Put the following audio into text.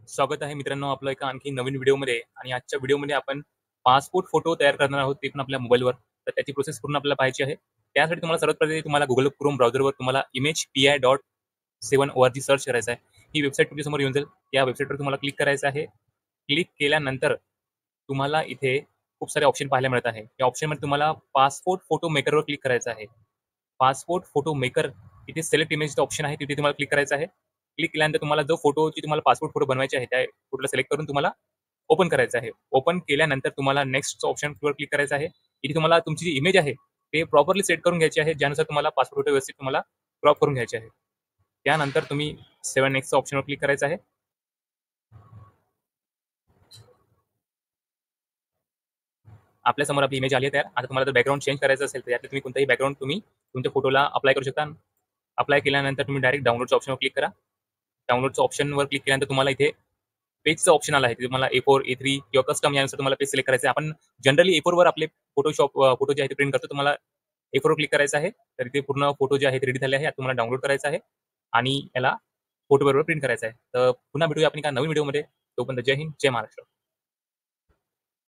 स्वागत आहे मित्रांनो आपलं एका आणखी नवीन व्हिडिओमध्ये. आणि आजच्या व्हिडिओमध्ये आपण पासपोर्ट फोटो तयार करणार आहोत, ते पण आपल्या मोबाईलवर. तर त्याची प्रोसेस पूर्ण आपल्याला पाहायची आहे. त्यासाठी तुम्हाला सर्वात पहिले तुम्हाला Google Chrome ब्राउझरवर तुम्हाला imagepI.7org सर्च करायचं आहे. ही वेबसाईट तुमच्यासमोर येऊन जाईल. या वेबसाईटवर तुम्हाला क्लिक करायचं आहे. क्लिक केल्यानंतर तुम्हाला इथे खूप सारे ऑप्शन पाहायला मिळत आहे. या ऑप्शनमध्ये तुम्हाला पासपोर्ट फोटो मेकरवर क्लिक करायचं आहे. पासपोर्ट फोटो मेकर इथे सिलेक्ट इमेजचं ऑप्शन आहे, तिथे तुम्हाला क्लिक करायचं आहे. क्लिक केल्यानंतर तुम्हाला जो फोटोची तुम्हाला पासपोर्ट फोटो बनवायचे आहे, त्या फोटोला सिलेक्ट करून तुम्हाला ओपन करायचं आहे. ओपन केल्यानंतर तुम्हाला नेक्स्ट ऑप्शनवर क्लिक करायचं आहे. इथे तुम्हाला तुमची जी इमेज आहे ते प्रॉपरली सेट करून घ्यायची आहे, ज्यानुसार तुम्हाला पासपोर्ट फोटो व्यवस्थित तुम्हाला क्रॉप करून घ्यायचे आहे. त्यानंतर तुम्ही 7 नेक्स्ट ऑप्शनवर क्लिक करायचं आहे. आपल्यासमोर आपली इमेज आली आहे तयार. आता तुम्हाला जर बॅकग्राऊंड चेंज करायचं असेल, तर यातले तुम्ही कोणताही बॅकग्राऊंड तुम्ही तुमच्या फोटोला अप्लाय करू शकता. अप्लाय केल्यानंतर तुम्ही डायरेक्ट डाउनलोडच्या ऑप्शनवर क्लिक करा. डाउनलोडच्या ऑप्शनवर क्लिक केल्यानंतर तुम्हाला इथे पेजचं ऑप्शन आलं आहे. ते तुम्हाला A4, A3 किंवा कस्टम यानुसार तुम्हाला पेज सिलेक्ट करायचं आहे. आपण जनरली A4 वर आपले फोटो जे आहे ते प्रिंट करतो. तुम्हाला A4 वर क्लिक करायचं आहे. तर इथे पूर्ण फोटो जे आहेत रेडी झाले आहे. आता तुम्हाला डाउनलोड करायचं आहे आणि याला फोटो बरोबर प्रिंट करायचं आहे. तर पुन्हा भेटूया आपण एका नवीन व्हिडिओमध्ये. तोपर्यंत जय हिंद, जय महाराष्ट्र.